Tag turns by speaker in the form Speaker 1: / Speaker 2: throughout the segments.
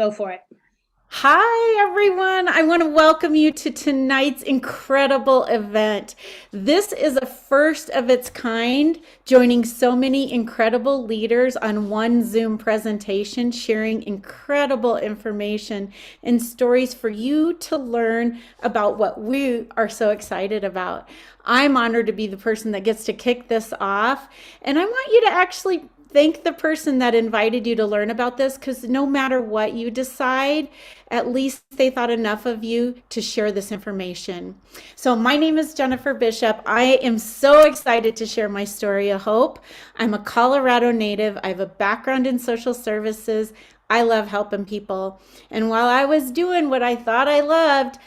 Speaker 1: Go for it.
Speaker 2: Hi, everyone. I want to welcome you to tonight's incredible event. This is a first of its kind, joining so many incredible leaders on one Zoom presentation, sharing incredible information and stories for you to learn about what we are so excited about. I'm honored to be the person that gets to kick this off, and I want you to actually thank the person that invited you to learn about this because no matter what you decide, at least they thought enough of you to share this information. So, my name is Jennifer Bishop. I am so excited to share my story of hope. I'm a Colorado native, I have a background in social services. I love helping people. And while I was doing what I thought I loved,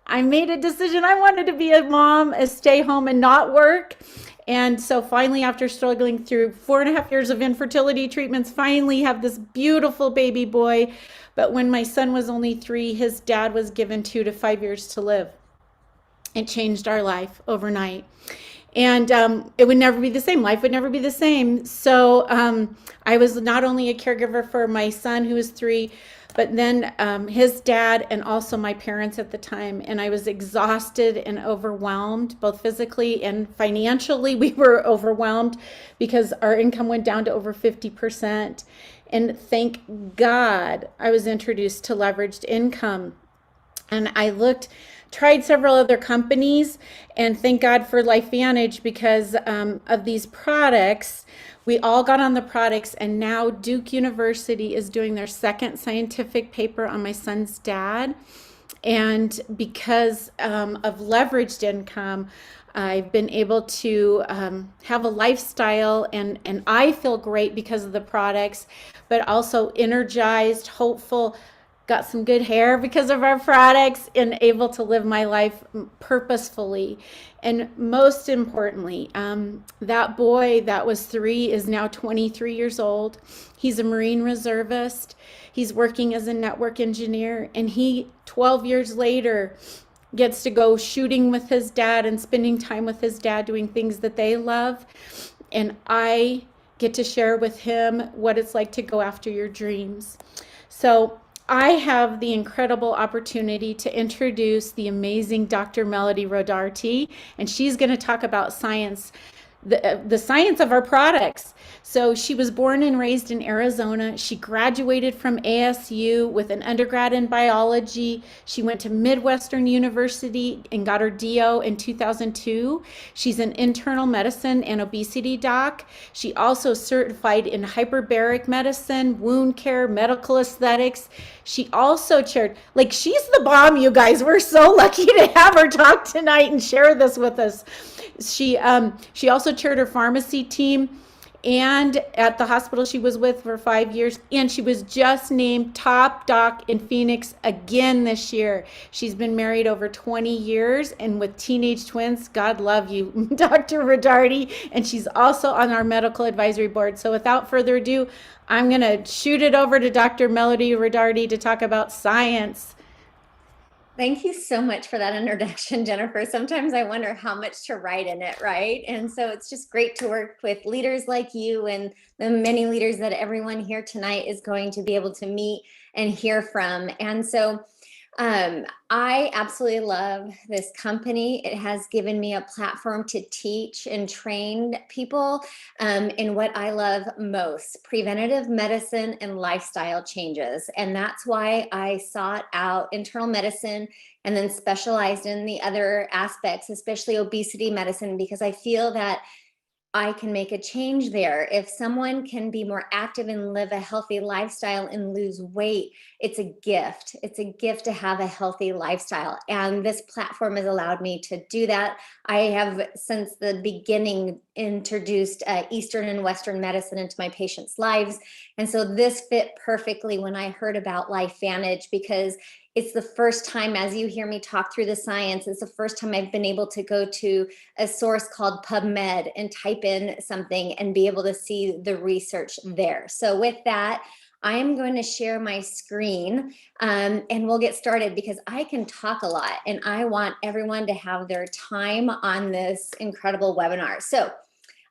Speaker 2: I made a decision. I wanted to be a mom, a stay home and not work. And so finally, after struggling through 4.5 years of infertility treatments, finally have this beautiful baby boy. But when my son was only 3, his dad was given 2 to 5 years to live. It changed our life overnight. And it would never be the same. Life would never be the same. So I was not only a caregiver for my son, who was 3, but then his dad and also my parents at the time. And I was exhausted and overwhelmed, both physically and financially. We were overwhelmed because our income went down to over 50%. And thank God I was introduced to leveraged income. And I tried several other companies, and thank God for Lifevantage because of these products. We all got on the products, and now Duke University is doing their second scientific paper on my son's dad. And because of leveraged income, I've been able to have a lifestyle, and I feel great because of the products, but also energized, hopeful, got some good hair because of our products, and able to live my life purposefully. And most importantly, that boy that was 3 is now 23 years old. He's a Marine reservist. He's working as a network engineer, and he, 12 years later, gets to go shooting with his dad and spending time with his dad doing things that they love. And I get to share with him what it's like to go after your dreams. So I have the incredible opportunity to introduce the amazing Dr. Melody Rodarte, and she's going to talk about science, the science of our products. So she was born and raised in Arizona. She graduated from ASU with an undergrad in biology. She went to Midwestern University and got her DO in 2002. She's an internal medicine and obesity doc. She also certified in hyperbaric medicine, wound care, medical aesthetics. She also chaired, like, she's the bomb, you guys. We're so lucky to have her talk tonight and share this with us. She also chaired her pharmacy team and at the hospital she was with for 5 years, and she was just named top doc in Phoenix again this year. She's been married over 20 years and with teenage twins. God love you, Dr. Rodarte. And she's also on our medical advisory board. So without further ado, I'm going to shoot it over to Dr. Melody Rodarte to talk about science.
Speaker 3: Thank you so much for that introduction, Jennifer. Sometimes I wonder how much to write in it, right? And so it's just great to work with leaders like you and the many leaders that everyone here tonight is going to be able to meet and hear from. And so I absolutely love this company. It has given me a platform to teach and train people in what I love most, preventative medicine and lifestyle changes. And that's why I sought out internal medicine and then specialized in the other aspects, especially obesity medicine, because I feel that I can make a change there. If someone can be more active and live a healthy lifestyle and lose weight, it's a gift. It's a gift to have a healthy lifestyle. And this platform has allowed me to do that. I have, since the beginning, introduced Eastern and Western medicine into my patients' lives. And so this fit perfectly when I heard about Lifevantage, because it's the first time, as you hear me talk through the science, it's the first time I've been able to go to a source called PubMed and type in something and be able to see the research there. So with that, I am going to share my screen and we'll get started because I can talk a lot and I want everyone to have their time on this incredible webinar. So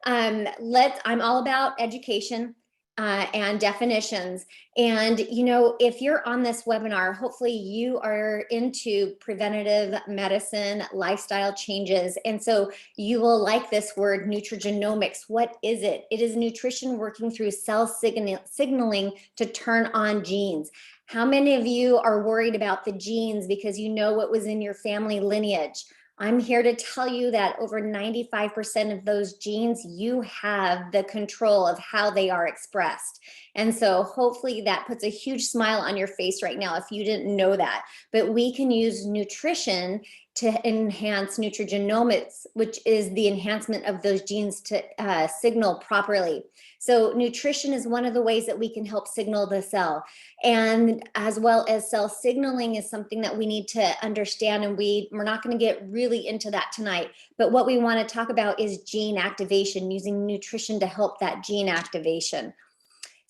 Speaker 3: I'm all about education. and definitions. And, you know, if you're on this webinar, hopefully you are into preventative medicine, lifestyle changes. And so you will like this word, nutrigenomics. What is it? It is nutrition working through cell signaling to turn on genes. How many of you are worried about the genes because you know what was in your family lineage? I'm here to tell you that over 95% of those genes, you have the control of how they are expressed. And so hopefully that puts a huge smile on your face right now if you didn't know that. But we can use nutrition to enhance nutrigenomics, which is the enhancement of those genes to signal properly. So nutrition is one of the ways that we can help signal the cell. And as well as cell signaling is something that we need to understand, and we're not going to get really into that tonight. But what we want to talk about is gene activation, using nutrition to help that gene activation.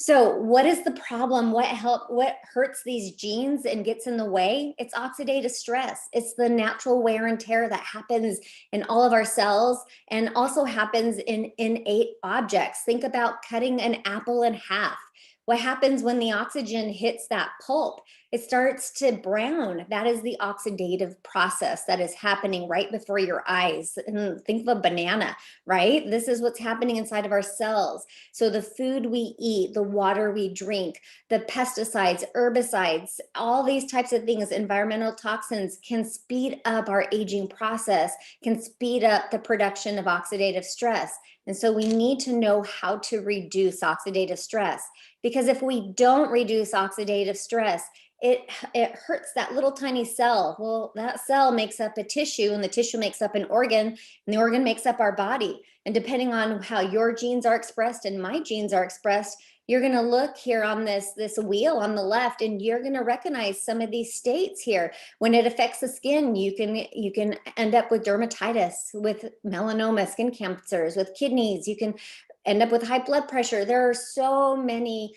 Speaker 3: So what is the problem? What hurts these genes and gets in the way? It's oxidative stress. It's the natural wear and tear that happens in all of our cells and also happens in innate objects. Think about cutting an apple in half. What happens when the oxygen hits that pulp? It starts to brown. That is the oxidative process that is happening right before your eyes. And think of a banana, right? This is what's happening inside of our cells. So the food we eat, the water we drink, the pesticides, herbicides, all these types of things, environmental toxins can speed up our aging process, can speed up the production of oxidative stress. And so we need to know how to reduce oxidative stress, because if we don't reduce oxidative stress, it hurts that little tiny cell. Well, that cell makes up a tissue, and the tissue makes up an organ, and the organ makes up our body. And depending on how your genes are expressed and my genes are expressed, you're going to look here on this wheel on the left, and you're going to recognize some of these states here. When it affects the skin, you can end up with dermatitis, with melanoma, skin cancers, with kidneys. You can end up with high blood pressure. There are so many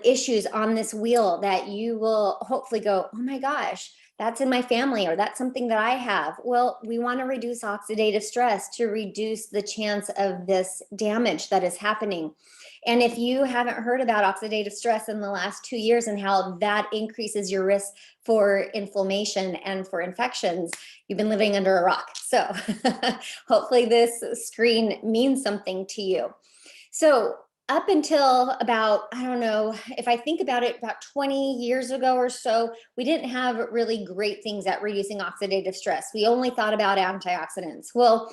Speaker 3: issues on this wheel that you will hopefully go, oh my gosh, that's in my family, or that's something that I have. Well, we want to reduce oxidative stress to reduce the chance of this damage that is happening. And if you haven't heard about oxidative stress in the last 2 years and how that increases your risk for inflammation and for infections, you've been living under a rock. So hopefully this screen means something to you. So up until about, I don't know, if I think about it, about 20 years ago or so, we didn't have really great things at reducing oxidative stress. We only thought about antioxidants. Well,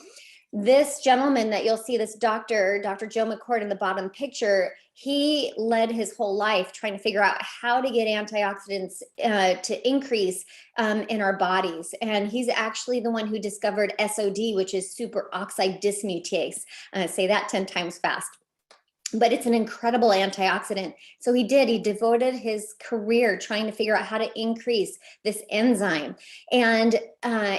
Speaker 3: this gentleman that you'll see, this Dr. Joe McCord in the bottom picture, he led his whole life trying to figure out how to get antioxidants to increase in our bodies. And he's actually the one who discovered SOD, which is superoxide dismutase. Say that 10 times fast. But it's an incredible antioxidant. So he devoted his career trying to figure out how to increase this enzyme. And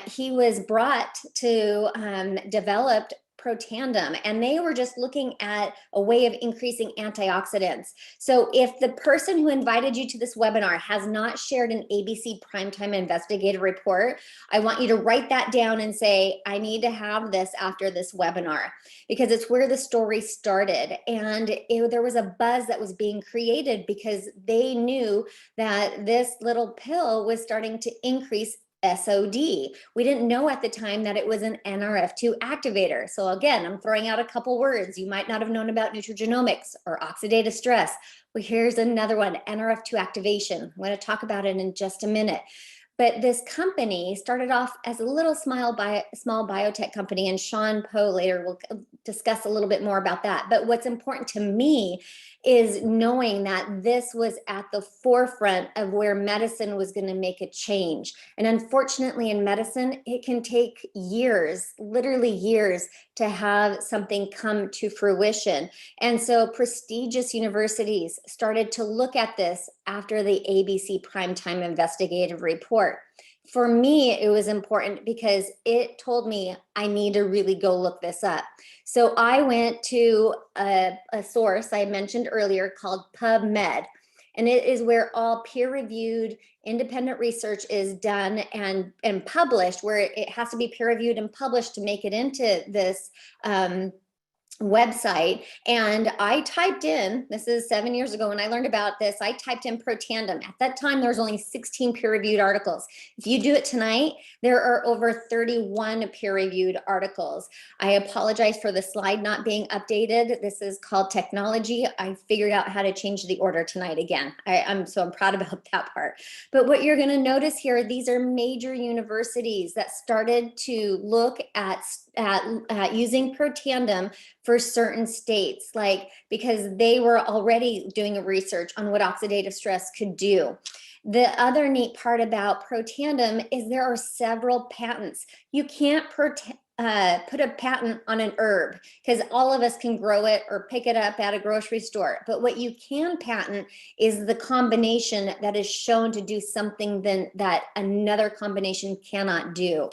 Speaker 3: he was brought to develop Protandem, and they were just looking at a way of increasing antioxidants. So if the person who invited you to this webinar has not shared an ABC Primetime Investigative Report, I want you to write that down and say, I need to have this after this webinar, because it's where the story started. And there was a buzz that was being created because they knew that this little pill was starting to increase SOD. We didn't know at the time that it was an NRF2 activator. So again, I'm throwing out a couple words you might not have known about: nutrigenomics or oxidative stress. Well, here's another one, NRF2 activation. I'm going to talk about it in just a minute. But this company started off as a little small biotech company, and Sean Poe later will discuss a little bit more about that. But what's important to me is knowing that this was at the forefront of where medicine was going to make a change. And unfortunately, in medicine, it can take years, literally years, to have something come to fruition. And so prestigious universities started to look at this after the ABC Primetime Investigative Report. For me, it was important because it told me I need to really go look this up. So I went to a source I mentioned earlier called PubMed, and it is where all peer-reviewed independent research is done and published, where it has to be peer-reviewed and published to make it into this website, and I typed in, this is 7 years ago when I learned about this, I typed in Protandim. At that time, there was only 16 peer-reviewed articles. If you do it tonight, there are over 31 peer-reviewed articles. I apologize for the slide not being updated. This is called technology. I figured out how to change the order tonight again. I'm proud about that part. But what you're going to notice here, these are major universities that started to look at using Protandim for certain states, like because they were already doing a research on what oxidative stress could do. The other neat part about Protandim is there are several patents. You can't put a patent on an herb because all of us can grow it or pick it up at a grocery store. But what you can patent is the combination that is shown to do something that another combination cannot do.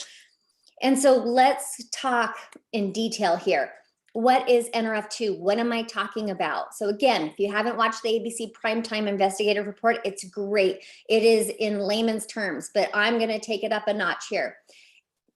Speaker 3: And so let's talk in detail here. What is NRF2? What am I talking about? So again, if you haven't watched the ABC Primetime Investigative Report, it's great. It is in layman's terms, but I'm going to take it up a notch here.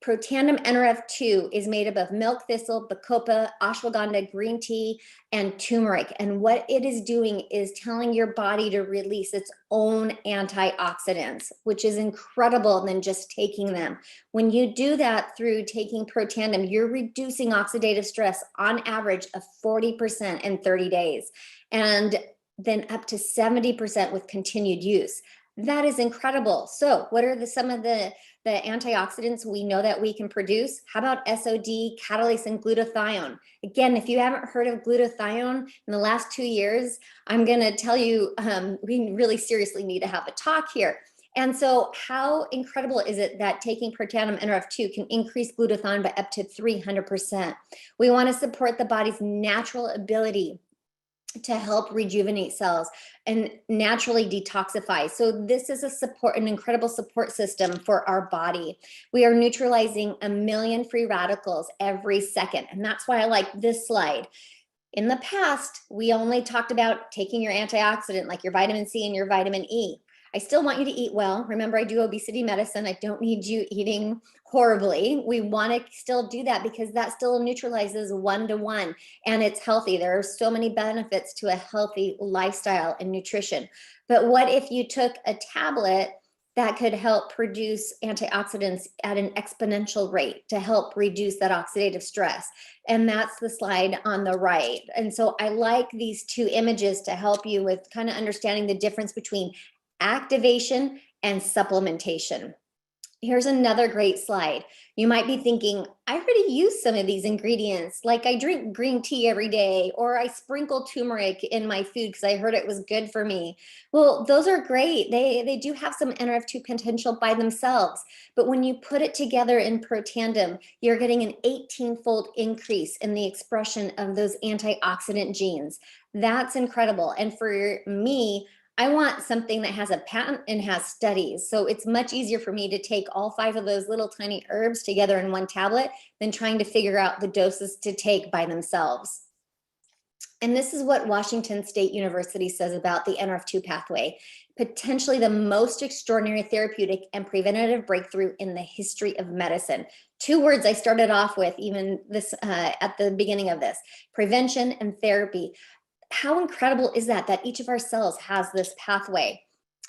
Speaker 3: Protandim NRF2 is made up of milk thistle, bacopa, ashwagandha, green tea, and turmeric. And what it is doing is telling your body to release its own antioxidants, which is incredible than just taking them. When you do that through taking Protandim, you're reducing oxidative stress on average of 40% in 30 days, and then up to 70% with continued use. That is incredible. So what are some of the antioxidants we know that we can produce? How about SOD, catalase, and glutathione? Again, if you haven't heard of glutathione in the last 2 years, I'm going to tell you, we really seriously need to have a talk here. And so how incredible is it that taking Protandim NRF2 can increase glutathione by up to 300%? We want to support the body's natural ability to help rejuvenate cells and naturally detoxify. So this is an incredible support system for our body. We are neutralizing 1 million free radicals every second. And that's why I like this slide. In the past, we only talked about taking your antioxidant, like your vitamin C and your vitamin E. I still want you to eat well. Remember, I do obesity medicine. I don't need you eating horribly. We want to still do that because that still neutralizes 1-to-1 and it's healthy. There are so many benefits to a healthy lifestyle and nutrition. But what if you took a tablet that could help produce antioxidants at an exponential rate to help reduce that oxidative stress? And that's the slide on the right. And so I like these two images to help you with kind of understanding the difference between activation and supplementation. Here's another great slide. You might be thinking, I already use some of these ingredients, like I drink green tea every day, or I sprinkle turmeric in my food because I heard it was good for me. Well, those are great. They do have some NRF2 potential by themselves, but when you put it together in Protandim, you're getting an 18-fold increase in the expression of those antioxidant genes. That's incredible. And for me, I want something that has a patent and has studies. So it's much easier for me to take all 5 of those little tiny herbs together in one tablet than trying to figure out the doses to take by themselves. And this is what Washington State University says about the NRF2 pathway, potentially the most extraordinary therapeutic and preventative breakthrough in the history of medicine. 2 words I started off with even this at the beginning of this: prevention and therapy. How incredible is that each of our cells has this pathway?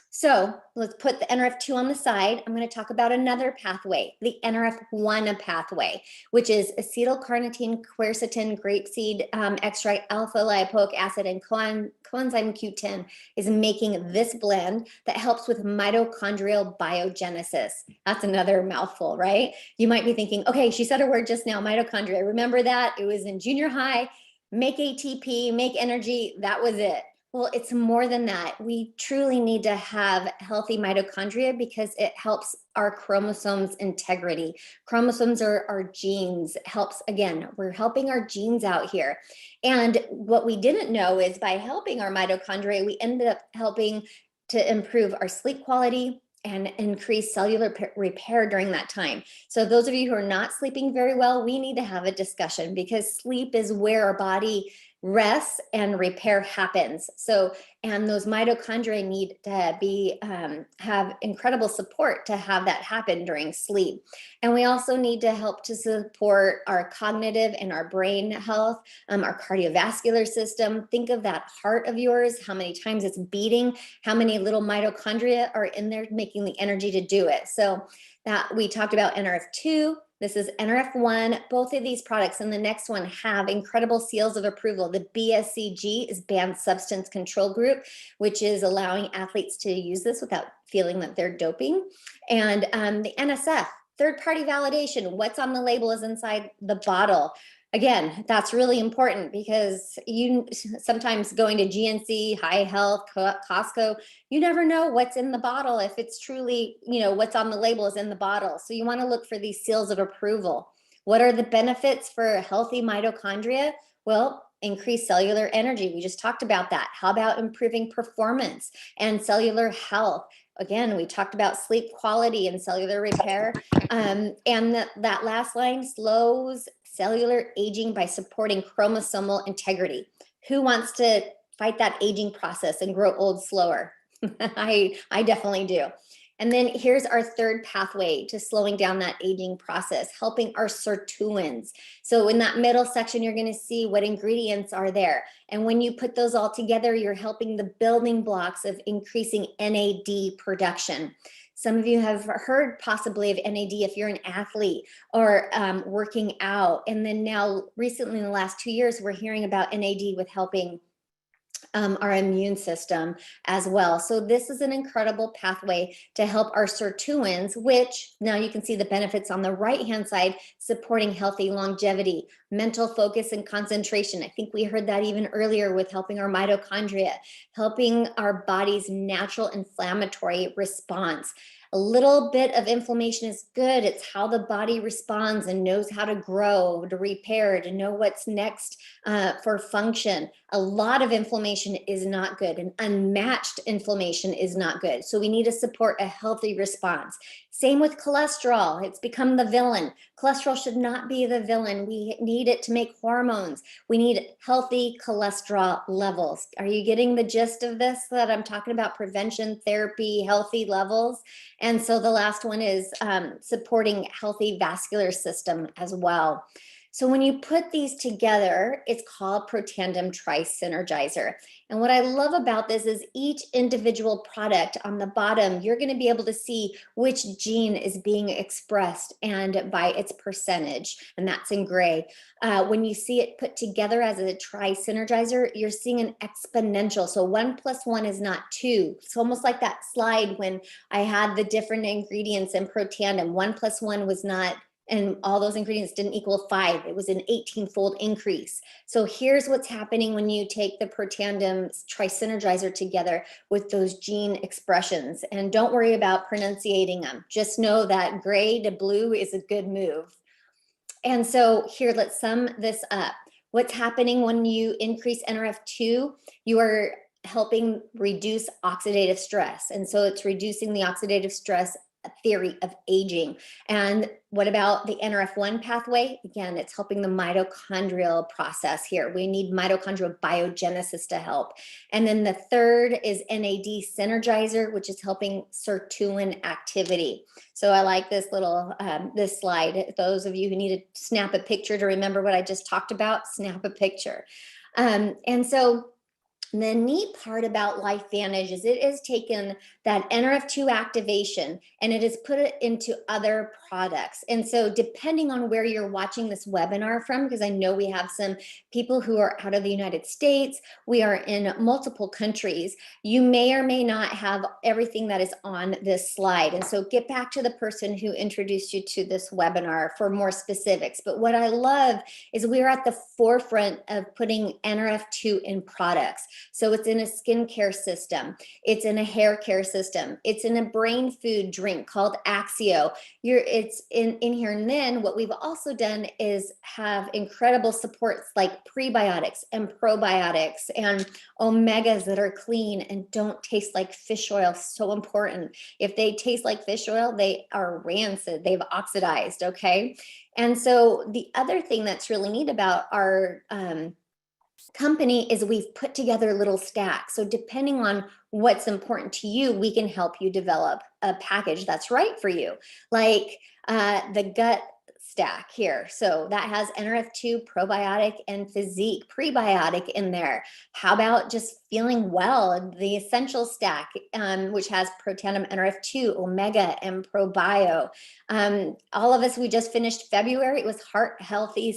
Speaker 3: So let's put the NRF2 on the side. I'm going to talk about another pathway, the NRF1 pathway, which is acetylcarnitine, quercetin, grapeseed extract, alpha lipoic acid, and coenzyme Q10 is making this blend that helps with mitochondrial biogenesis. That's another mouthful, right? You might be thinking, okay, she said a word just now, mitochondria. Remember that? It was in junior high. Make ATP, make energy, that was it. Well, it's more than that. We truly need to have healthy mitochondria because it helps our chromosomes integrity. Chromosomes are our genes. It helps, again, we're helping our genes out here. And what we didn't know is by helping our mitochondria, we ended up helping to improve our sleep quality and increase cellular repair during that time. So those of you who are not sleeping very well, we need to have a discussion because sleep is where our body rest and repair happens. So, and those mitochondria need to be have incredible support to have that happen during sleep. And we also need to help to support our cognitive and our brain health, our cardiovascular system. Think of that heart of yours, how many times it's beating, how many little mitochondria are in there making the energy to do it. So that we talked about NRF2, this is NRF1. Both of these products and the next one have incredible seals of approval. The BSCG is Banned Substance Control Group, which is allowing athletes to use this without feeling that they're doping. And the NSF, third-party validation, what's on the label is inside the bottle. Again, that's really important because you sometimes going to GNC, High Health, Costco, you never know what's in the bottle if it's truly, what's on the label is in the bottle. So you want to look for these seals of approval. What are the benefits for healthy mitochondria? Well, increased cellular energy. We just talked about that. How about improving performance and cellular health? Again, we talked about sleep quality and cellular repair. And that last line, slows cellular aging by supporting chromosomal integrity. Who wants to fight that aging process and grow old slower? I definitely do. And then here's our third pathway to slowing down that aging process, helping our sirtuins. So in that middle section, you're going to see what ingredients are there. And when you put those all together, you're helping the building blocks of increasing NAD production. Some of you have heard possibly of NAD if you're an athlete or working out. And then now recently in the last 2 years, we're hearing about NAD with helping our immune system as well. So this is an incredible pathway to help our sirtuins, which now you can see the benefits on the right-hand side, supporting healthy longevity, mental focus and concentration. I think we heard that even earlier with helping our mitochondria, helping our body's natural inflammatory response. A little bit of inflammation is good. It's how the body responds and knows how to grow, to repair, to know what's next for function. A lot of inflammation is not good, and unmatched inflammation is not good. So we need to support a healthy response. Same with cholesterol. It's become the villain. Cholesterol should not be the villain. We need it to make hormones. We need healthy cholesterol levels. Are you getting the gist of this, that I'm talking about prevention, therapy, healthy levels? And so the last one is supporting healthy vascular system as well. So when you put these together, it's called Protandim Tri-Synergizer. And what I love about this is each individual product on the bottom, you're going to be able to see which gene is being expressed and by its percentage, and that's in gray. When you see it put together as a tri-synergizer, you're seeing an exponential. So 1 + 1 is not 2. It's almost like that slide when I had the different ingredients in Protandim. 1 + 1 was not, and all those ingredients didn't equal 5. It was an 18-fold increase. So here's what's happening when you take the Protandim Tri-Synergizer together with those gene expressions. And don't worry about pronunciating them. Just know that gray to blue is a good move. And so here, let's sum this up. What's happening when you increase NRF2? You are helping reduce oxidative stress. And so it's reducing the oxidative stress theory of aging. And what about the NRF1 pathway? Again, it's helping the mitochondrial process here. We need mitochondrial biogenesis to help. And then the third is NAD synergizer, which is helping sirtuin activity. So I like this little, this slide. Those of you who need to snap a picture to remember what I just talked about, snap a picture. And so the neat part about Lifevantage is it has taken that NRF2 activation and it has put it into other products. And so depending on where you're watching this webinar from, because I know we have some people who are out of the United States, we are in multiple countries, you may or may not have everything that is on this slide. And so get back to the person who introduced you to this webinar for more specifics. But what I love is we're at the forefront of putting NRF2 in products. So it's in a skincare system, it's in a hair care system, it's in a brain food drink called Axio. It's in here. And then what we've also done is have incredible supports like prebiotics and probiotics and omegas that are clean and don't taste like fish oil. So important. If they taste like fish oil, they are rancid, they've oxidized, okay? And so the other thing that's really neat about our company is we've put together little stacks. So depending on what's important to you, we can help you develop a package that's right for you. Like the gut stack here. So that has NRF2, probiotic, and physique, prebiotic in there. How about just feeling well? The essential stack, which has protandim, NRF2, omega, and probio. All of us, we just finished February. It was heart healthy,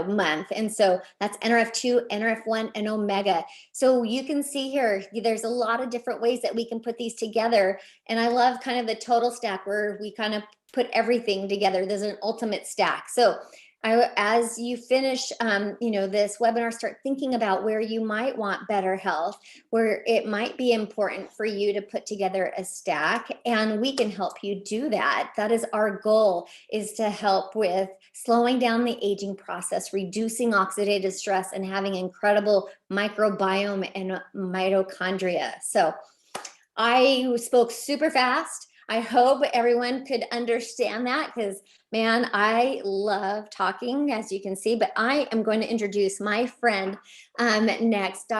Speaker 3: month. And so that's NRF2, NRF1, and omega. So you can see here, there's a lot of different ways that we can put these together. And I love kind of the total stack where we kind of put everything together. There's an ultimate stack. So as you finish, this webinar, start thinking about where you might want better health, where it might be important for you to put together a stack, and we can help you do that. That is our goal, is to help with slowing down the aging process, reducing oxidative stress, and having incredible microbiome and mitochondria. So I spoke super fast. I hope everyone could understand that, because man, I love talking, as you can see, but I am going to introduce my friend next,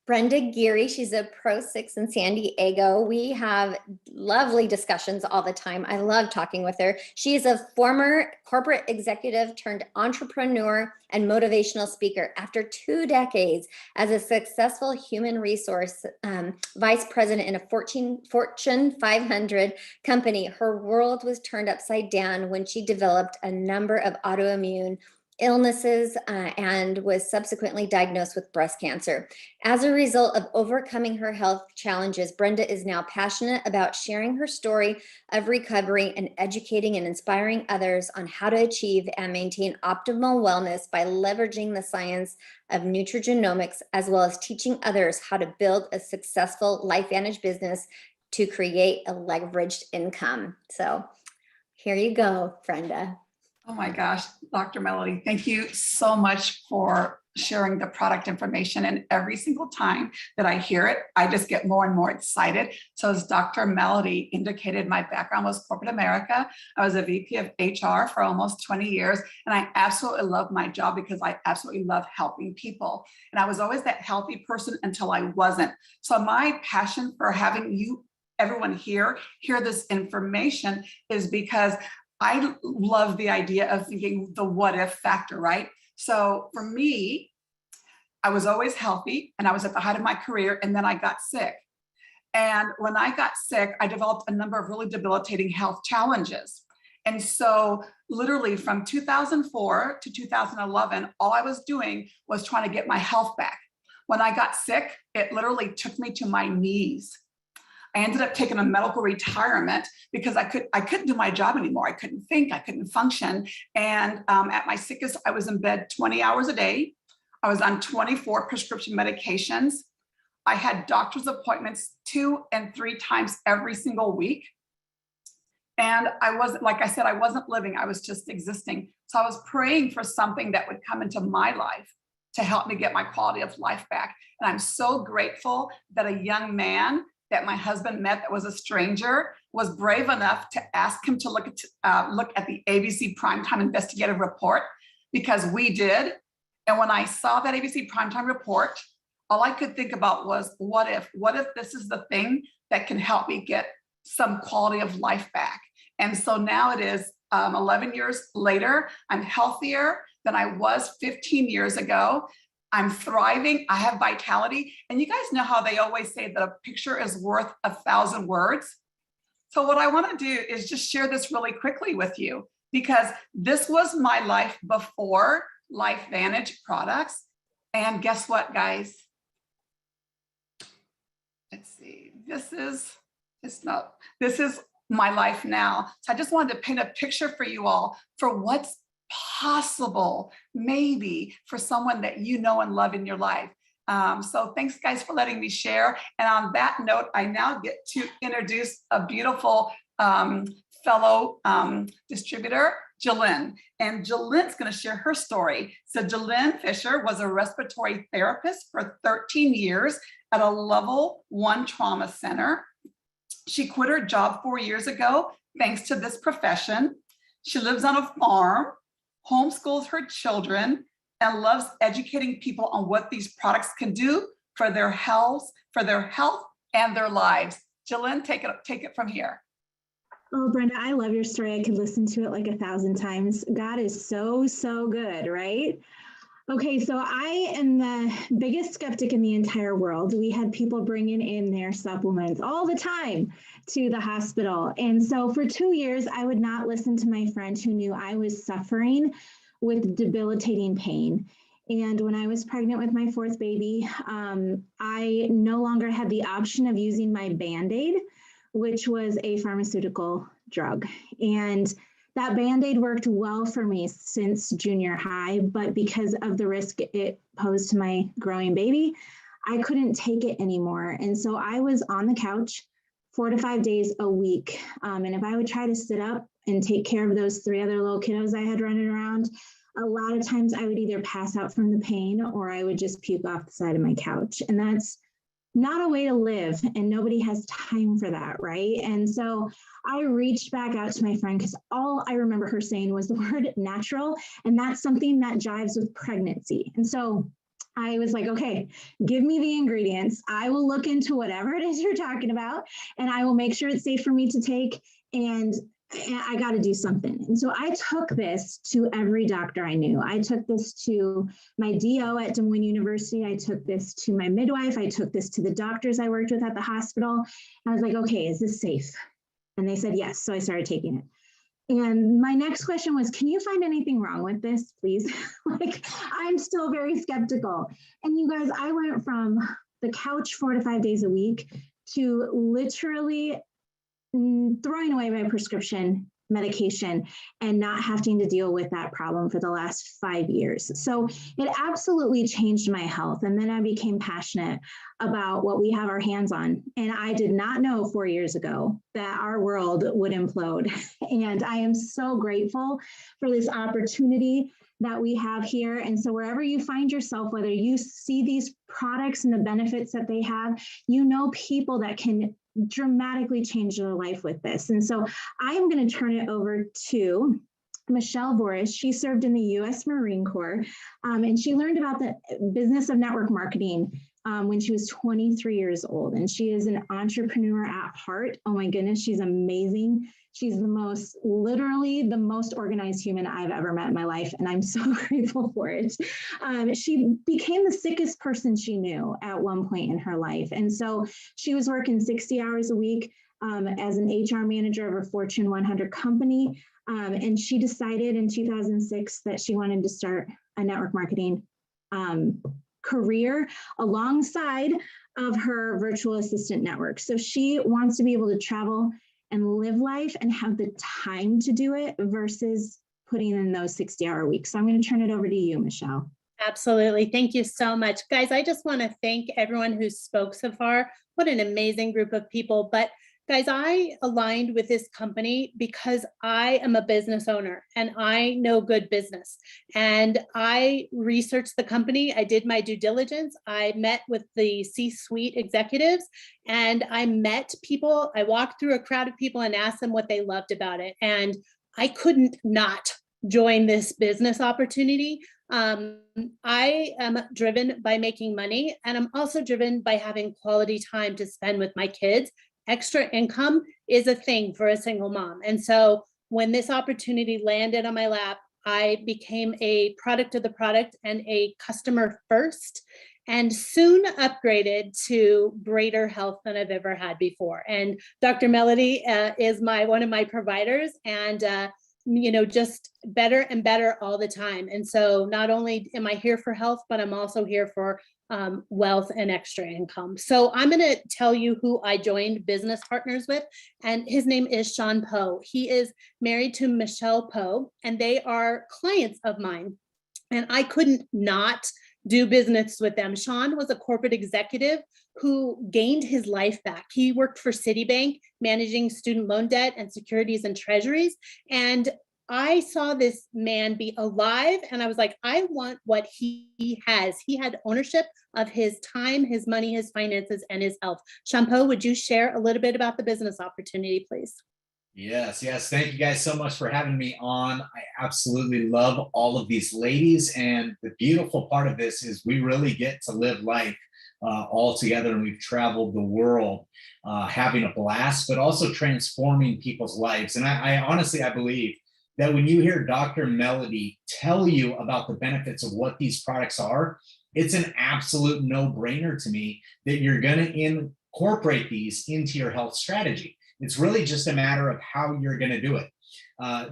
Speaker 3: Brenda Geary. She's a Pro 6 in San Diego. We have lovely discussions all the time. I love talking with her. She is a former corporate executive turned entrepreneur and motivational speaker. After 2 decades as a successful human resource vice president in a Fortune 500 company, her world was turned upside down when she developed a number of autoimmune illnesses and was subsequently diagnosed with breast cancer. As a result of overcoming her health challenges, Brenda is now passionate about sharing her story of recovery and educating and inspiring others on how to achieve and maintain optimal wellness by leveraging the science of nutrigenomics, as well as teaching others how to build a successful Lifevantage business to create a leveraged income. So here you go, Brenda.
Speaker 1: Oh my gosh, Dr. Melody, thank you so much for sharing the product information. And every single time that I hear it, I just get more and more excited. So as Dr. Melody indicated, my background was corporate America. I was a VP of HR for almost 20 years. And I absolutely love my job because I absolutely love helping people. And I was always that healthy person until I wasn't. So my passion for having you, everyone here, hear this information is because I love the idea of thinking the what if factor, right? So for me, I was always healthy and I was at the height of my career, and then I got sick. And when I got sick, I developed a number of really debilitating health challenges. And so literally from 2004 to 2011, all I was doing was trying to get my health back. When I got sick, it literally took me to my knees. I ended up taking a medical retirement because I couldn't do my job anymore. I couldn't think, I couldn't function. And at my sickest, I was in bed 20 hours a day. I was on 24 prescription medications. I had doctor's appointments 2 and 3 times every single week. And I wasn't, like I said, I wasn't living, I was just existing. So I was praying for something that would come into my life to help me get my quality of life back. And I'm so grateful that a young man that my husband met that was a stranger was brave enough to ask him to look at the ABC Primetime Investigative Report, because we did. And when I saw that ABC Primetime Report, all I could think about was, what if this is the thing that can help me get some quality of life back? And so now it is 11 years later, I'm healthier than I was 15 years ago. I'm thriving, I have vitality. And you guys know how they always say that a picture is worth 1,000 words. So what I want to do is just share this really quickly with you, because this was my life before Lifevantage products. And guess what, guys? Let's see, this is my life now. So I just wanted to paint a picture for you all for what's possible, maybe for someone that you know and love in your life. So thanks guys for letting me share. And on that note, I now get to introduce a beautiful fellow distributor, Jalynn. And Jalynn's going to share her story. So Jalynn Fisher was a respiratory therapist for 13 years at a level 1 trauma center. She quit her job 4 years ago, thanks to this profession. She lives on a farm, homeschools her children, and loves educating people on what these products can do for their health and their lives. Jillian, take it from here.
Speaker 4: Oh, Brenda, I love your story. I could listen to it like 1,000 times. God is so, so good, right? Okay, so I am the biggest skeptic in the entire world. We had people bringing in their supplements all the time to the hospital. And so for 2 years, I would not listen to my friend who knew I was suffering with debilitating pain. And when I was pregnant with my 4th baby, I no longer had the option of using my Band-Aid, which was a pharmaceutical drug. And that Band-Aid worked well for me since junior high, but because of the risk it posed to my growing baby, I couldn't take it anymore. And so I was on the couch 4 to 5 days a week. And if I would try to sit up and take care of those 3 other little kiddos I had running around, a lot of times I would either pass out from the pain or I would just puke off the side of my couch. And that's not a way to live, and nobody has time for that, right? And so I reached back out to my friend because all I remember her saying was the word natural, and that's something that jives with pregnancy. And so I was like, okay, give me the ingredients. I will look into whatever it is you're talking about, and I will make sure it's safe for me to take, and I got to do something. And so I took this to every doctor I knew. I took this to my DO at Des Moines University. I took this to my midwife. I took this to the doctors I worked with at the hospital. I was like, okay, is this safe? And they said, yes. So I started taking it. And my next question was, can you find anything wrong with this, please? Like, I'm still very skeptical. And you guys, I went from the couch 4 to 5 days a week to literally throwing away my prescription medication and not having to deal with that problem for the last 5 years. So it absolutely changed my health. And then I became passionate about what we have our hands on. And I did not know 4 years ago that our world would implode. And I am so grateful for this opportunity that we have here. And so wherever you find yourself, whether you see these products and the benefits that they have, you know people that can dramatically change their life with this. And so I am going to turn it over to Michelle Voris. She served in the U.S. Marine Corps, and she learned about the business of network marketing when she was 23 years old. And she is an entrepreneur at heart. Oh my goodness, she's amazing. She's literally the most organized human I've ever met in my life. And I'm so grateful for it. She became the sickest person she knew at one point in her life. And so she was working 60 hours a week as an HR manager of a Fortune 100 company. And she decided in 2006 that she wanted to start a network marketing career alongside of her virtual assistant network. So she wants to be able to travel and live life and have the time to do it versus putting in those 60-hour weeks. So I'm going to turn it over to you, Michelle.
Speaker 2: Absolutely. Thank you so much. Guys, I just want to thank everyone who spoke so far. What an amazing group of people. But guys, I aligned with this company because I am a business owner and I know good business. And I researched the company. I did my due diligence. I met with the C-suite executives and I met people. I walked through a crowd of people and asked them what they loved about it. And I couldn't not join this business opportunity. I am driven by making money, and I'm also driven by having quality time to spend with my kids. Extra income is a thing for a single mom. And so when this opportunity landed on my lap, I became a product of the product and a customer first, and soon upgraded to greater health than I've ever had before. And Dr. Melody is one of my providers, and just better and better all the time. And so not only am I here for health, but I'm also here for wealth and extra income. So I'm going to tell you who I joined business partners with, and his name is Sean Poe. He is married to Michelle Poe, and they are clients of mine. And I couldn't not do business with them. Sean was a corporate executive who gained his life back. He worked for Citibank, managing student loan debt and securities and treasuries. And I saw this man be alive, and I was like, I want what he has. He had ownership of his time, his money, his finances, and his health. Sean Poe, would you share a little bit about the business opportunity, please?
Speaker 5: Yes, yes. Thank you guys so much for having me on. I absolutely love all of these ladies. And the beautiful part of this is we really get to live life all together. And we've traveled the world having a blast, but also transforming people's lives. And I honestly, I believe that when you hear Dr. Melody tell you about the benefits of what these products are, it's an absolute no-brainer to me that you're going to incorporate these into your health strategy. It's really just a matter of how you're going to do it.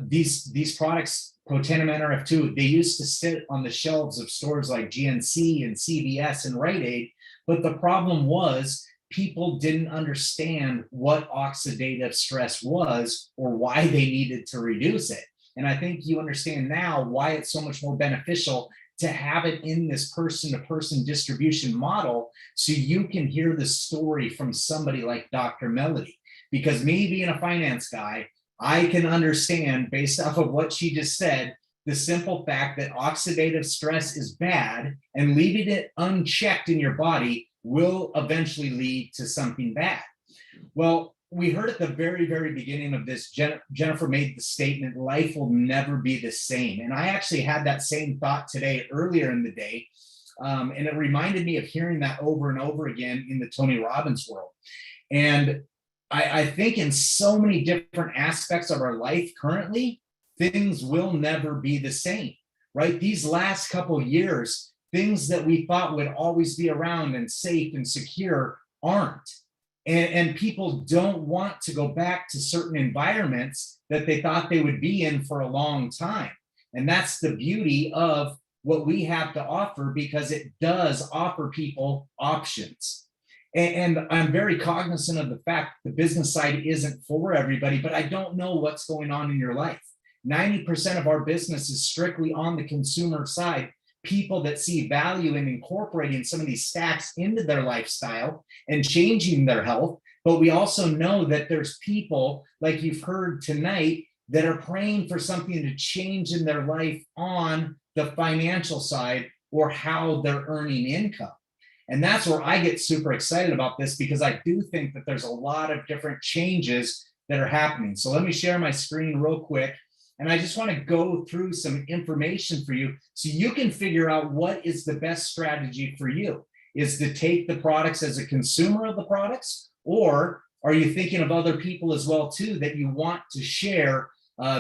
Speaker 5: These products, Protandim NRF2, they used to sit on the shelves of stores like GNC and CVS and Rite Aid, but the problem was people didn't understand what oxidative stress was or why they needed to reduce it. And I think you understand now why it's so much more beneficial to have it in this person-to-person distribution model, so you can hear the story from somebody like Dr. Melody. Because me being a finance guy, I can understand, based off of what she just said, the simple fact that oxidative stress is bad, and leaving it unchecked in your body will eventually lead to something bad. Well, we heard at the very, very beginning of this, Jennifer made the statement, life will never be the same. And I actually had that same thought today, earlier in the day. And it reminded me of hearing that over and over again in the Tony Robbins world. And I think in so many different aspects of our life currently, things will never be the same, right? These last couple of years, things that we thought would always be around and safe and secure aren't. And people don't want to go back to certain environments that they thought they would be in for a long time. And that's the beauty of what we have to offer, because it does offer people options. And I'm very cognizant of the fact the business side isn't for everybody, but I don't know what's going on in your life. 90% of our business is strictly on the consumer side, people that see value in incorporating some of these stacks into their lifestyle and changing their health. But we also know that there's people, like you've heard tonight, that are praying for something to change in their life on the financial side, or how they're earning income. And that's where I get super excited about this, because I do think that there's a lot of different changes that are happening. So let me share my screen real quick. And I just want to go through some information for you so you can figure out what is the best strategy for you. Is to take the products as a consumer of the products, or are you thinking of other people as well too that you want to share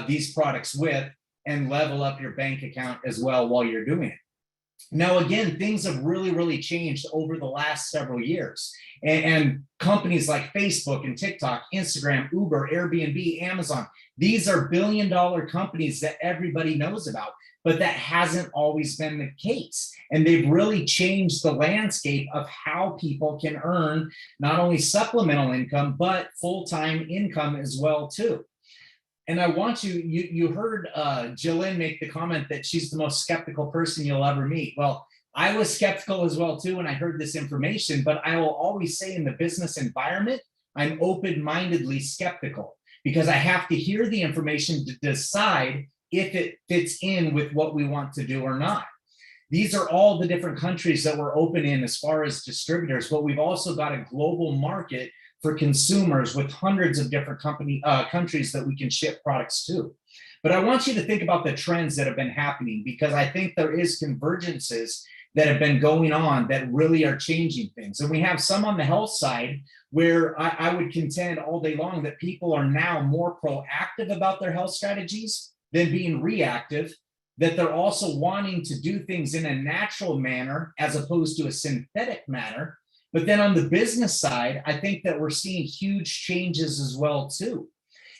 Speaker 5: these products with and level up your bank account as well while you're doing it? Now, again, things have really, really changed over the last several years. And companies like Facebook and TikTok, Instagram, Uber, Airbnb, Amazon, these are billion-dollar companies that everybody knows about, but that hasn't always been the case. And they've really changed the landscape of how people can earn not only supplemental income, but full-time income as well, too. And I want you heard Jillian make the comment that she's the most skeptical person you'll ever meet. Well, I was skeptical as well too when I heard this information, but I will always say in the business environment, I'm open-mindedly skeptical, because I have to hear the information to decide if it fits in with what we want to do or not. These are all the different countries that we're open in as far as distributors, but we've also got a global market for consumers with hundreds of different countries that we can ship products to. But I want you to think about the trends that have been happening, because I think there is convergences that have been going on that really are changing things. And we have some on the health side where I would contend all day long that people are now more proactive about their health strategies than being reactive, that they're also wanting to do things in a natural manner as opposed to a synthetic manner. But then on the business side, I think that we're seeing huge changes as well too.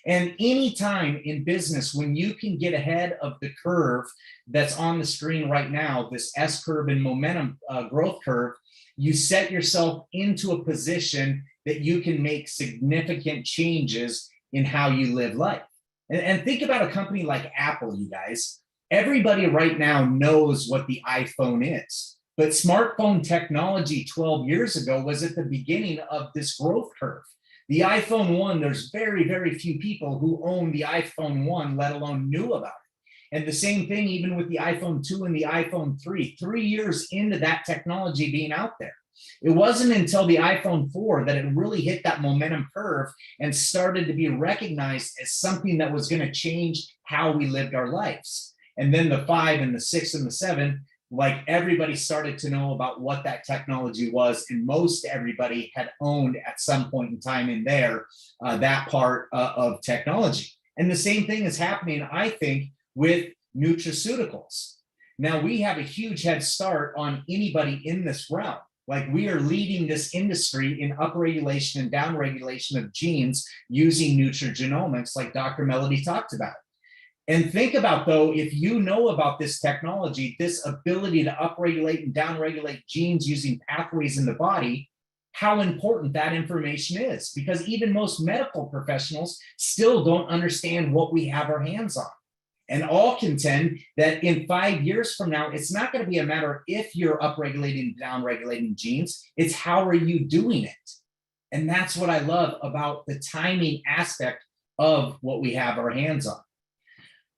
Speaker 5: And anytime in business, when you can get ahead of the curve that's on the screen right now, this S curve and momentum growth curve, you set yourself into a position that you can make significant changes in how you live life. And think about a company like Apple, you guys. Everybody right now knows what the iPhone is. But smartphone technology 12 years ago was at the beginning of this growth curve. The iPhone 1, there's very, very few people who own the iPhone 1, let alone knew about it. And the same thing even with the iPhone 2 and the iPhone 3, 3 years into that technology being out there. It wasn't until the iPhone 4 that it really hit that momentum curve and started to be recognized as something that was going to change how we lived our lives. And then the 5 and the 6 and the 7, like everybody started to know about what that technology was, and most everybody had owned at some point in time in there that part of technology. And the same thing is happening, I think, with nutraceuticals. Now we have a huge head start on anybody in this realm. Like, we are leading this industry in upregulation and downregulation of genes using nutrigenomics, like Dr. Melody talked about. And think about, though, if you know about this technology, this ability to upregulate and downregulate genes using pathways in the body, how important that information is, because even most medical professionals still don't understand what we have our hands on. And all contend that in 5 years from now, it's not going to be a matter of if you're upregulating and downregulating genes, it's how are you doing it? And that's what I love about the timing aspect of what we have our hands on.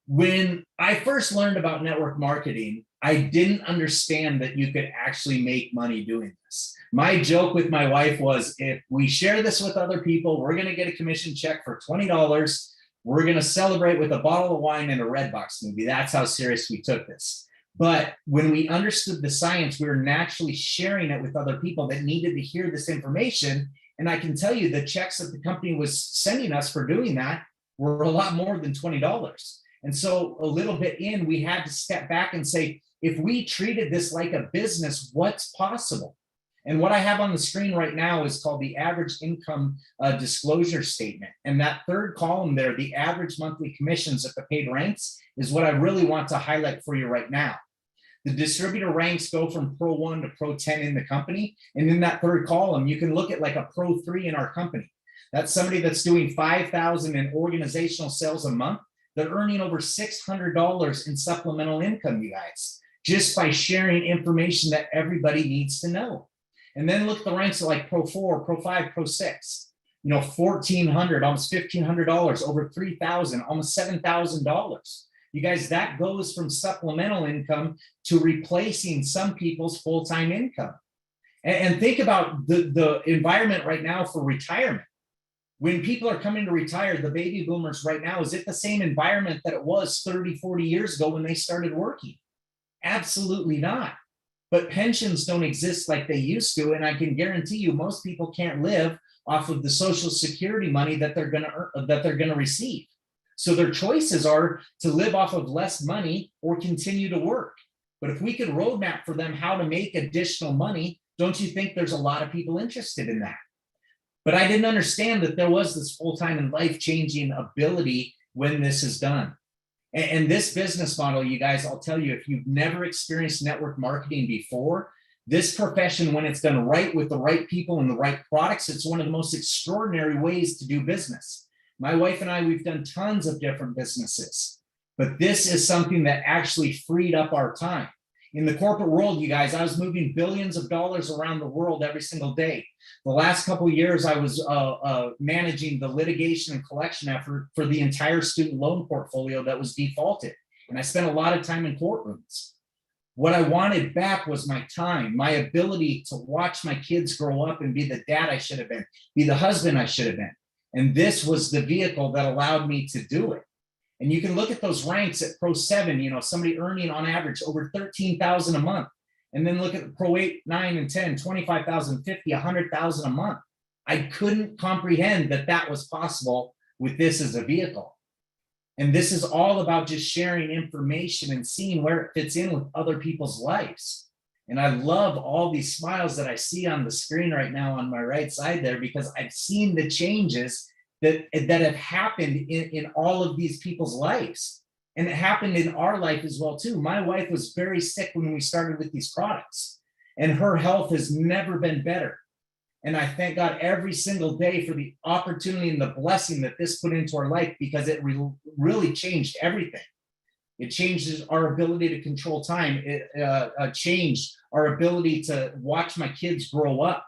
Speaker 5: When I first learned about network marketing, I didn't understand that you could actually make money doing this. My joke with my wife was, if we share this with other people, we're going to get a commission check for $20. We're going to celebrate with a bottle of wine and a Redbox movie. That's how serious we took this. But when we understood the science, we were naturally sharing it with other people that needed to hear this information. And I can tell you the checks that the company was sending us for doing that were a lot more than $20. And so a little bit in, we had to step back and say, if we treated this like a business, what's possible? And what I have on the screen right now is called the average income disclosure statement. And that third column there, the average monthly commissions at the paid ranks, is what I really want to highlight for you right now. The distributor ranks go from Pro 1 to Pro 10 in the company. And in that third column, you can look at like a Pro 3 in our company. That's somebody that's doing $5,000 in organizational sales a month. They're earning over $600 in supplemental income, you guys, just by sharing information that everybody needs to know. And then look at the ranks of like Pro 4, Pro 5, Pro 6, $1,400, almost $1,500, over $3,000, almost $7,000. You guys, that goes from supplemental income to replacing some people's full-time income. And think about the environment right now for retirement. When people are coming to retire, the baby boomers right now, is it the same environment that it was 30, 40 years ago when they started working? Absolutely not. But pensions don't exist like they used to. And I can guarantee you, most people can't live off of the Social Security money that they're going to receive. So their choices are to live off of less money or continue to work. But if we could roadmap for them how to make additional money, don't you think there's a lot of people interested in that? But I didn't understand that there was this full-time and life-changing ability when this is done. And this business model, you guys, I'll tell you, if you've never experienced network marketing before, this profession, when it's done right with the right people and the right products, it's one of the most extraordinary ways to do business. My wife and I, we've done tons of different businesses, but this is something that actually freed up our time. In the corporate world, you guys, I was moving billions of dollars around the world every single day. The last couple of years, I was managing the litigation and collection effort for the entire student loan portfolio that was defaulted. And I spent a lot of time in courtrooms. What I wanted back was my time, my ability to watch my kids grow up and be the dad I should have been, be the husband I should have been. And this was the vehicle that allowed me to do it. And you can look at those ranks at Pro 7, somebody earning on average over $13,000 a month. And then look at the Pro 8, 9, and 10, 25,000, 50, 100,000 a month. I couldn't comprehend that that was possible with this as a vehicle. And this is all about just sharing information and seeing where it fits in with other people's lives. And I love all these smiles that I see on the screen right now on my right side there, because I've seen the changes that have happened in all of these people's lives. And it happened in our life as well, too. My wife was very sick when we started with these products, and her health has never been better. And I thank God every single day for the opportunity and the blessing that this put into our life, because it really changed everything. It changed our ability to control time. It changed our ability to watch my kids grow up.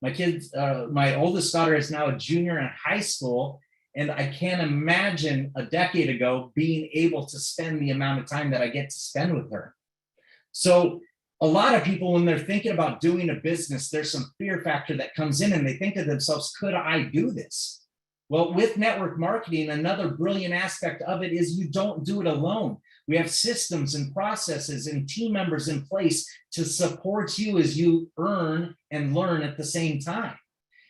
Speaker 5: My oldest daughter is now a junior in high school, and I can't imagine a decade ago being able to spend the amount of time that I get to spend with her. So A lot of people, when they're thinking about doing a business, there's some fear factor that comes in and they think to themselves, could I do this? Well, with network marketing, another brilliant aspect of it is you don't do it alone. We have systems and processes and team members in place to support you as you earn and learn at the same time.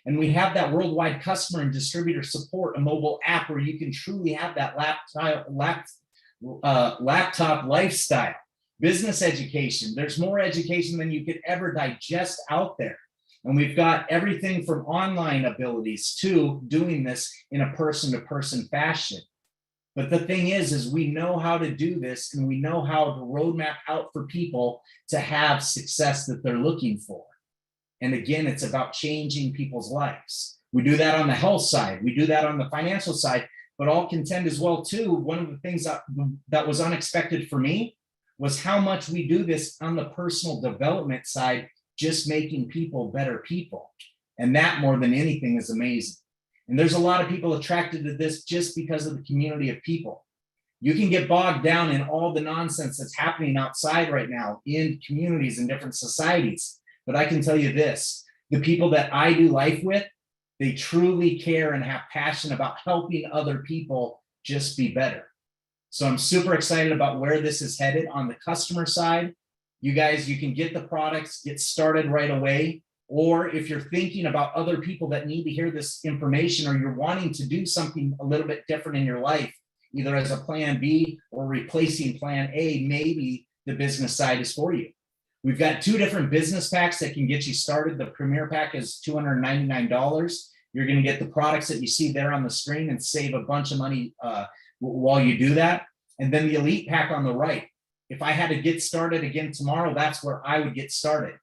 Speaker 5: And we have that worldwide customer and distributor support, a mobile app where you can truly have that laptop lifestyle. Business education, there's more education than you could ever digest out there. And we've got everything from online abilities to doing this in a person-to-person fashion. But the thing is we know how to do this and we know how to roadmap out for people to have success that they're looking for. And again, it's about changing people's lives. We do that on the health side. We do that on the financial side, but I'll contend as well too, one of the things that was unexpected for me was how much we do this on the personal development side, just making people better people. And that more than anything is amazing. And there's a lot of people attracted to this just because of the community of people. You can get bogged down in all the nonsense that's happening outside right now in communities and different societies. But I can tell you this, the people that I do life with, they truly care and have passion about helping other people just be better. So I'm super excited about where this is headed on the customer side. You guys, you can get the products, get started right away. Or if you're thinking about other people that need to hear this information, or you're wanting to do something a little bit different in your life, either as a plan B or replacing plan A, maybe the business side is for you. We've got 2 different business packs that can get you started. The Premier Pack is $299. You're going to get the products that you see there on the screen and save a bunch of money while you do that. And then the Elite Pack on the right. If I had to get started again tomorrow, that's where I would get started.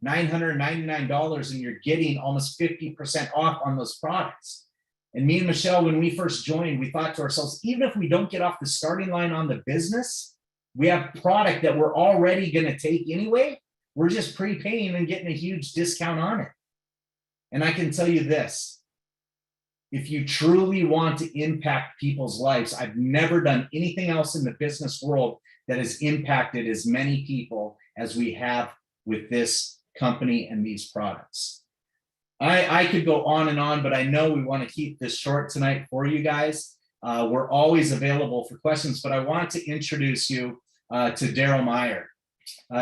Speaker 5: $999, and you're getting almost 50% off on those products. And me and Michelle, when we first joined, we thought to ourselves, even if we don't get off the starting line on the business, we have product that we're already going to take anyway. We're just prepaying and getting a huge discount on it. And I can tell you this, if you truly want to impact people's lives, I've never done anything else in the business world that has impacted as many people as we have with this company and these products. I could go on and on, but I know we want to keep this short tonight for you guys. We're always available for questions, but I want to introduce you to Daryl Meyer.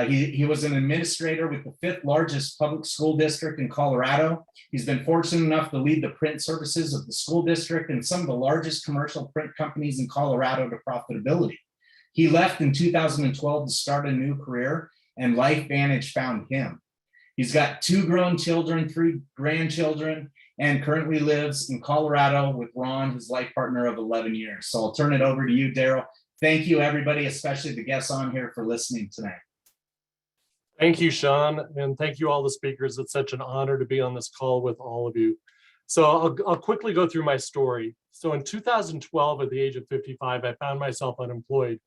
Speaker 5: He was an administrator with the 5th largest public school district in Colorado. He's been fortunate enough to lead the print services of the school district and some of the largest commercial print companies in Colorado to profitability. He left in 2012 to start a new career, and Lifevantage found him. He's got 2 grown children, 3 grandchildren, and currently lives in Colorado with Ron, his life partner of 11 years. So I'll turn it over to you, Daryl. Thank you, everybody, especially the guests on here, for listening tonight.
Speaker 6: Thank you, Sean, and thank you all the speakers. It's such an honor to be on this call with all of you. So I'll quickly go through my story. So in 2012, at the age of 55, I found myself unemployed.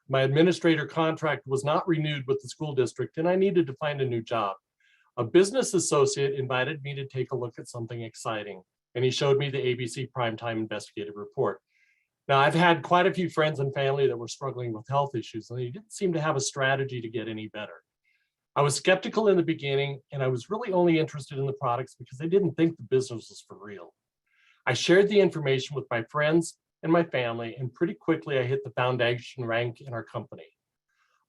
Speaker 6: My administrator contract was not renewed with the school district, and I needed to find a new job. A business associate invited me to take a look at something exciting, and he showed me the ABC Primetime Investigative Report. Now, I've had quite a few friends and family that were struggling with health issues, and they didn't seem to have a strategy to get any better. I was skeptical in the beginning, and I was really only interested in the products because I didn't think the business was for real. I shared the information with my friends and my family, and pretty quickly I hit the foundation rank in our company.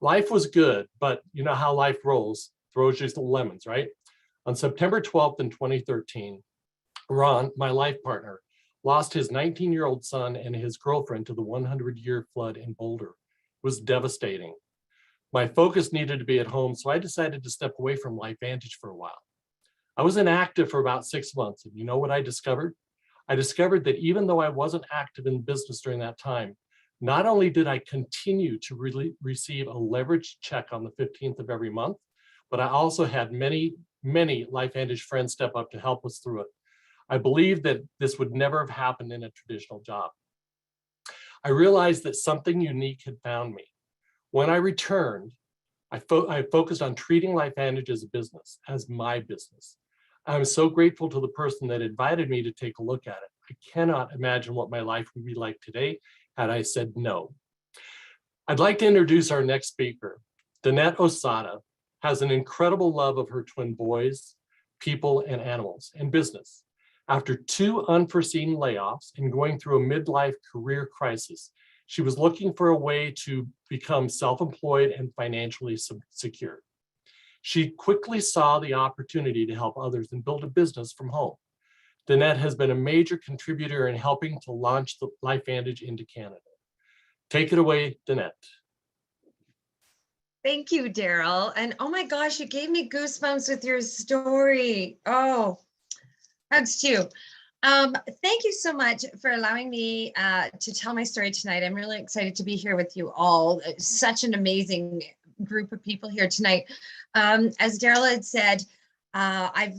Speaker 6: Life was good, but you know how life rolls, throws you some lemons, right? On September 12th in 2013, Ron, my life partner, lost his 19-year-old son and his girlfriend to the 100-year flood in Boulder. It was devastating. My focus needed to be at home, so I decided to step away from Lifevantage for a while. I was inactive for about 6 months, and you know what I discovered? I discovered that even though I wasn't active in business during that time, not only did I continue to receive a leveraged check on the 15th of every month, but I also had many Lifevantage friends step up to help us through it. I believe that this would never have happened in a traditional job. I realized that something unique had found me. When I returned, I focused on treating Lifevantage as a business, as my business. I'm so grateful to the person that invited me to take a look at it. I cannot imagine what my life would be like today had I said no. I'd like to introduce our next speaker, Danette Osada. has an incredible love of her twin boys, people and animals, and business. After 2 unforeseen layoffs and going through a midlife career crisis, she was looking for a way to become self-employed and financially secure. She quickly saw the opportunity to help others and build a business from home. Danette has been a major contributor in helping to launch the Lifevantage into Canada. Take it away, Danette.
Speaker 7: Thank you, Daryl. And oh my gosh, you gave me goosebumps with your story. Oh, hugs too. Thank you so much for allowing me to tell my story tonight. I'm really excited to be here with you all. Such an amazing group of people here tonight. As Daryl had said, I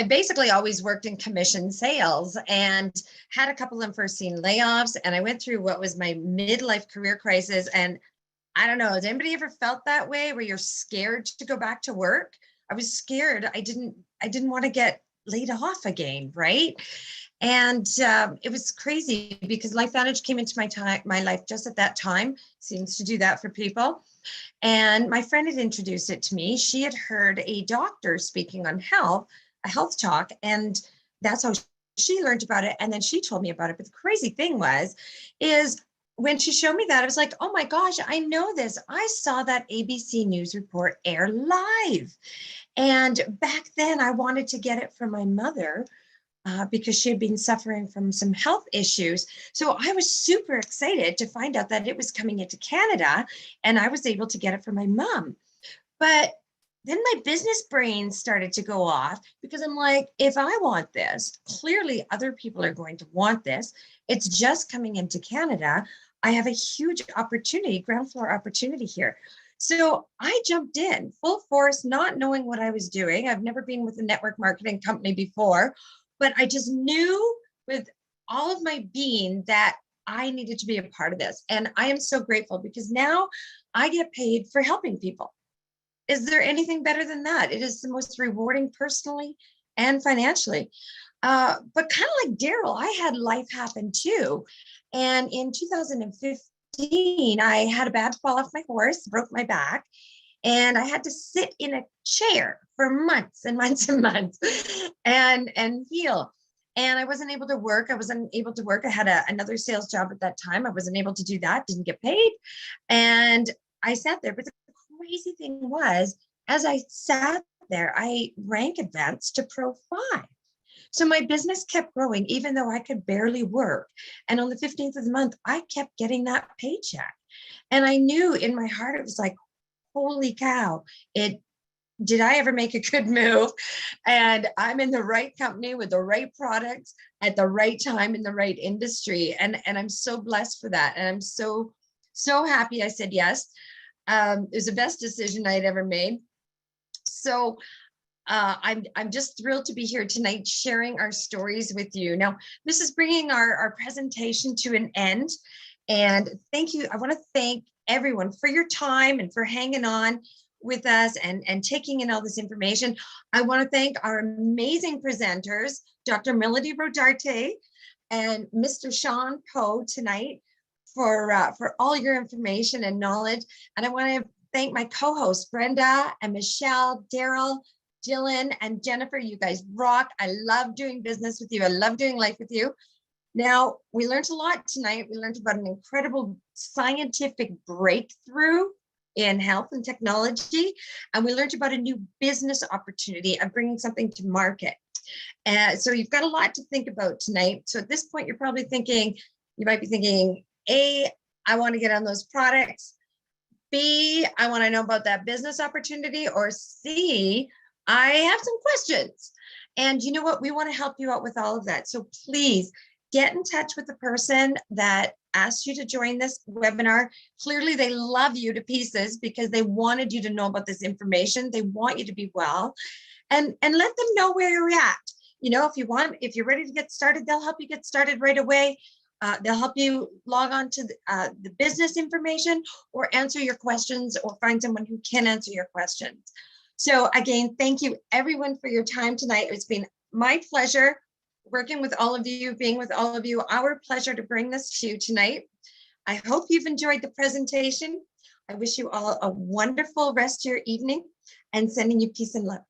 Speaker 7: basically always worked in commission sales and had a couple of unforeseen layoffs. And I went through what was my midlife career crisis. And I don't know, has anybody ever felt that way where you're scared to go back to work? I was scared. I didn't want to get laid off again, right? And it was crazy because Lifevantage came into my life just at that time. Seems to do that for people. And my friend had introduced it to me. She had heard a doctor speaking on health, a health talk, and that's how she learned about it. And then she told me about it. But the crazy thing is when she showed me that, I was like, oh my gosh, I know this. I saw that ABC News report air live. And back then I wanted to get it for my mother because she had been suffering from some health issues. So I was super excited to find out that it was coming into Canada and I was able to get it for my mom. But then my business brain started to go off because I'm like, if I want this, clearly other people are going to want this. It's just coming into Canada. I have a huge opportunity, ground floor opportunity here. So I jumped in full force, not knowing what I was doing. I've never been with a network marketing company before, but I just knew with all of my being that I needed to be a part of this. And I am so grateful because now I get paid for helping people. Is there anything better than that? It is the most rewarding personally and financially. But kind of like Daryl, I had life happen too. And in 2015, I had a bad fall off my horse, broke my back, and I had to sit in a chair for months and months and months and heal. And I wasn't able to work. I had another sales job at that time. I wasn't able to do that, didn't get paid. And I sat there. But the crazy thing was, as I sat there, I rank advanced to Pro 5. So my business kept growing, even though I could barely work. And on the 15th of the month, I kept getting that paycheck. And I knew in my heart, it was like, holy cow, did I ever make a good move? And I'm in the right company with the right products at the right time in the right industry. And I'm so blessed for that. And I'm so happy I said yes. It was the best decision I'd ever made. So I'm just thrilled to be here tonight sharing our stories with you. Now, this is bringing our presentation to an end. And thank you. I want to thank everyone for your time and for hanging on with us and taking in all this information. I want to thank our amazing presenters, Dr. Melody Rodarte and Mr. Sean Poe tonight for all your information and knowledge. And I want to thank my co-hosts, Brenda and Michelle, Daryl, Dylan, and Jennifer. You guys rock. I love doing business with you. I love doing life with you. Now, we learned a lot tonight. We learned about an incredible scientific breakthrough in health and technology. And we learned about a new business opportunity of bringing something to market. So you've got a lot to think about tonight. So at this point, you might be thinking, A, I want to get on those products. B, I want to know about that business opportunity. Or C, I have some questions. And you know what? We want to help you out with all of that. So please get in touch with the person that asked you to join this webinar. Clearly, they love you to pieces because they wanted you to know about this information. They want you to be well, and let them know where you're at. You know, if you're ready to get started, they'll help you get started right away. They'll help you log on to the business information or answer your questions or find someone who can answer your questions. So again, thank you everyone for your time tonight. It's been my pleasure working with all of you, being with all of you. Our pleasure to bring this to you tonight. I hope you've enjoyed the presentation. I wish you all a wonderful rest of your evening and sending you peace and love.